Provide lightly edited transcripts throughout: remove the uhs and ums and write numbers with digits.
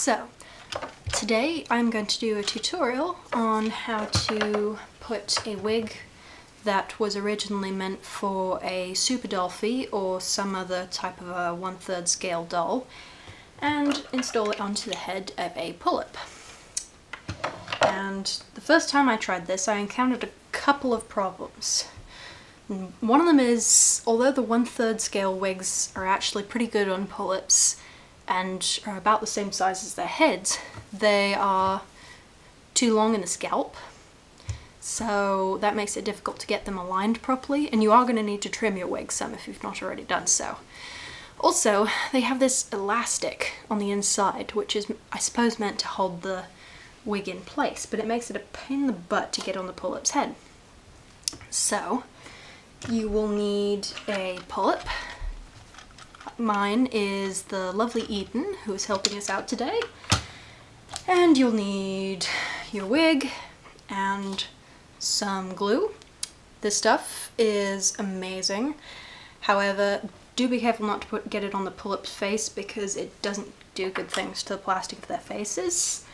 So, today I'm going to do a tutorial on how to put a wig that was originally meant for a super dollfie or some other type of a 1/3 scale doll and install it onto the head of a pullip. And the first time I tried this I encountered a couple of problems. One of them is, although the 1/3 scale wigs are actually pretty good on pullips and are about the same size as their heads, they are too long in the scalp, so that makes it difficult to get them aligned properly, and you are going to need to trim your wig some if you've not already done so. Also, they have this elastic on the inside, which is, I suppose, meant to hold the wig in place, but it makes it a pain in the butt to get on the pullip's head. So, you will need a pullip. Mine is the lovely Eden, who is helping us out today. And you'll need your wig and some glue. This stuff is amazing. However, do be careful not to get it on the pullip's face because it doesn't do good things to the plastic of their faces.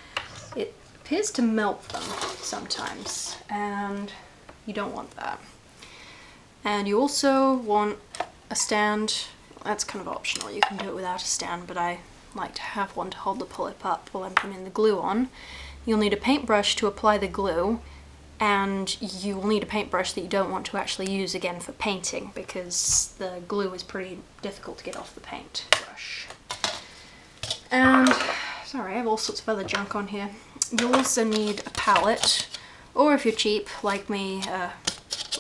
It appears to melt them sometimes, and you don't want that. And you also want a stand. That's kind of optional, you can do it without a stand, but I like to have one to hold the pullip up while I'm putting the glue on. You'll need a paintbrush to apply the glue, and you will need a paintbrush that you don't want to actually use again for painting because the glue is pretty difficult to get off the paintbrush. And, sorry, I have all sorts of other junk on here. You'll also need a palette, or if you're cheap, like me, a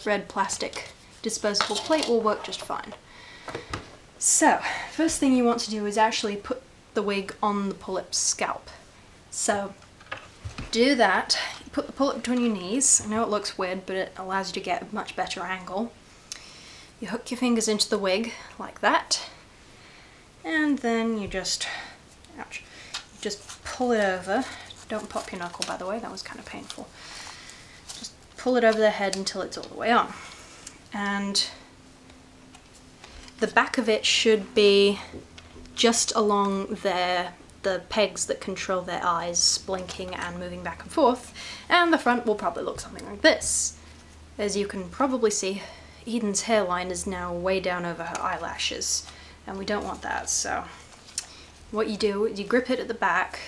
red plastic disposable plate will work just fine. So, first thing you want to do is actually put the wig on the pullip's scalp. So, do that. You put the pullip between your knees. I know it looks weird, but it allows you to get a much better angle. You hook your fingers into the wig, like that. And then you just, ouch, you just pull it over. Don't pop your knuckle, by the way, that was kind of painful. Just pull it over the head until it's all the way on. And the back of it should be just along the pegs that control their eyes blinking and moving back and forth, and the front will probably look something like this. As you can probably see, Eden's hairline is now way down over her eyelashes, and we don't want that, so what you do is you grip it at the back,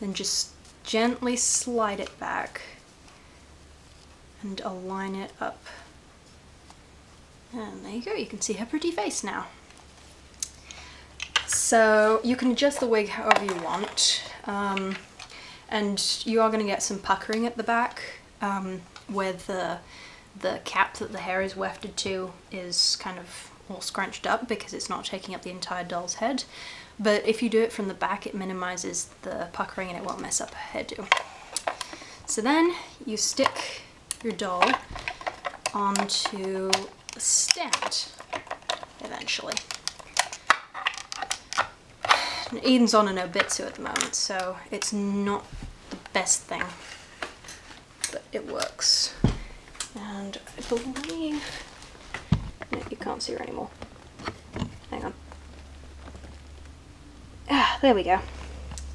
then just gently slide it back and align it up. And there you go, you can see her pretty face now. So you can adjust the wig however you want, and you are going to get some puckering at the back where the cap that the hair is wefted to is kind of all scrunched up because it's not taking up the entire doll's head. But if you do it from the back, it minimizes the puckering and it won't mess up her hairdo. So then you stick your doll onto a stand eventually. And Eden's on an obitsu at the moment, so it's not the best thing, but it works. And I believe, no, you can't see her anymore. Hang on. Ah, there we go.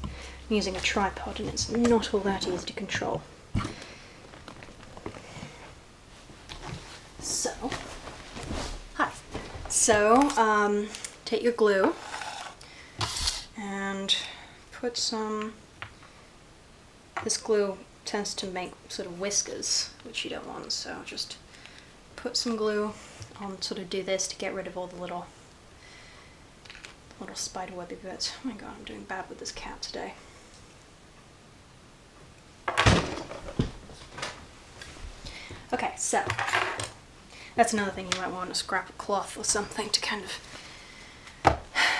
I'm using a tripod and it's not all that easy to control. So, hi. So, take your glue and put some, this glue tends to make sort of whiskers, which you don't want, so just put some glue on, sort of do this to get rid of all the little spiderwebby bits. Oh my god, I'm doing bad with this cat today. Okay, so that's another thing, you might want a scrap of cloth or something to kind of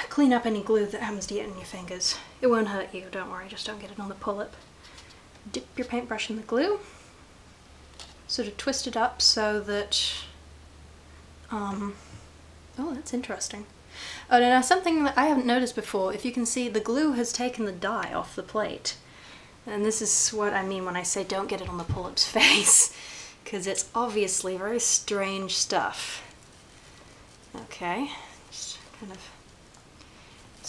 clean up any glue that happens to get in your fingers. It won't hurt you, don't worry, just don't get it on the pullip. Dip your paintbrush in the glue, sort of twist it up so that, oh, that's interesting. Oh, now something that I haven't noticed before, if you can see, the glue has taken the dye off the plate. And this is what I mean when I say don't get it on the pullip's face, because it's obviously very strange stuff. Okay, just kind of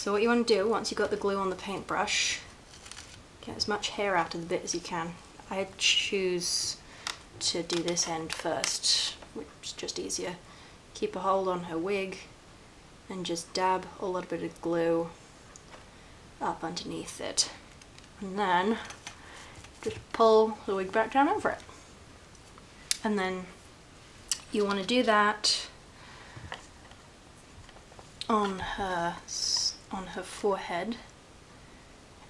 So what you want to do, once you've got the glue on the paintbrush, Get as much hair out of the bit as you can. I choose to do this end first, which is just easier. Keep a hold on her wig and just dab a little bit of glue up underneath it. And then just pull the wig back down over it. And then you want to do that on her forehead.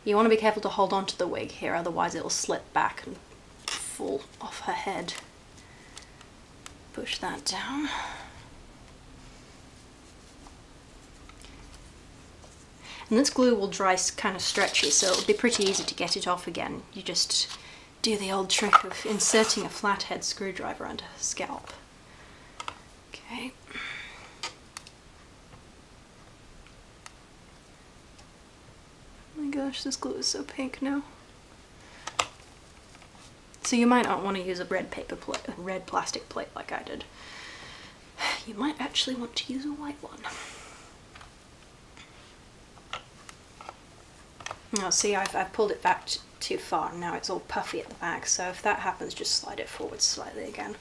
You want to be careful to hold on to the wig here, otherwise it will slip back and fall off her head. Push that down. And this glue will dry kind of stretchy, so it'll be pretty easy to get it off again. You just do the old trick of inserting a flathead screwdriver under her scalp. Okay. Oh my gosh, this glue is so pink now. So you might not want to use a red paper plate, a red plastic plate like I did. You might actually want to use a white one. Now see, I've pulled it back too far and now it's all puffy at the back, so if that happens just slide it forward slightly again.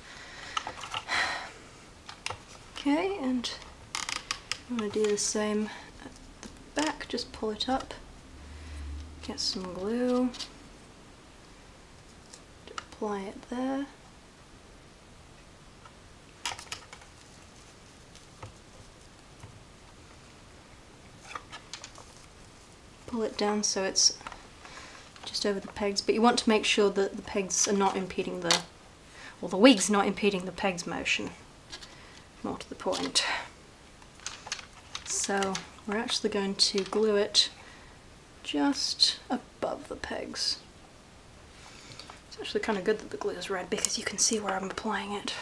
Okay, and I'm going to do the same at the back, just pull it up, get some glue, apply it there. Pull it down so it's just over the pegs, but you want to make sure that the pegs are not impeding the, or the wig's not impeding the pegs' motion, more to the point. So we're actually going to glue it just above the pegs. It's actually kind of good that the glue is red because you can see where I'm applying it.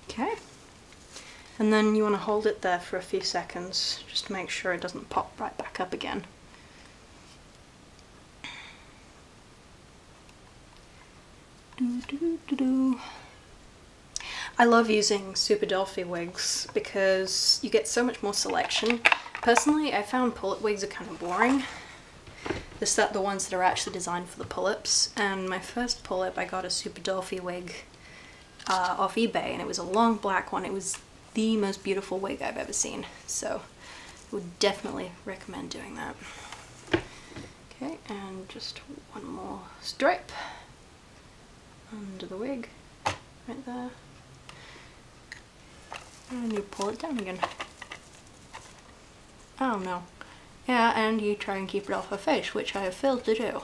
Okay. And then you want to hold it there for a few seconds, just to make sure it doesn't pop right back up again. I love using suuuper wigs because you get so much more selection. Personally, I found pullip wigs are kind of boring. The ones that are actually designed for the pull-ups. And my first pull-up, I got a suuuper wig off eBay, and it was a long black one. It was the most beautiful wig I've ever seen, so I would definitely recommend doing that. Okay, and just one more stripe under the wig, right there. And you pull it down again. Oh no. Yeah, and you try and keep it off her face, which I have failed to do.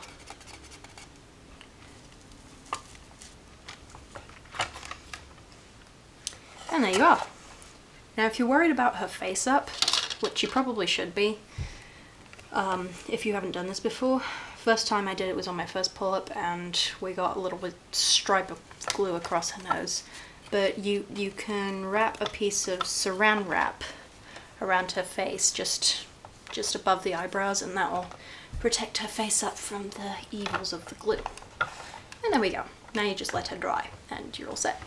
And there you are. Now if you're worried about her face up, which you probably should be, if you haven't done this before, first time I did it was on my first pull-up and we got a little bit stripe of glue across her nose. But you can wrap a piece of saran wrap around her face just above the eyebrows, and that will protect her face up from the evils of the glue. And there we go. Now you just let her dry and you're all set.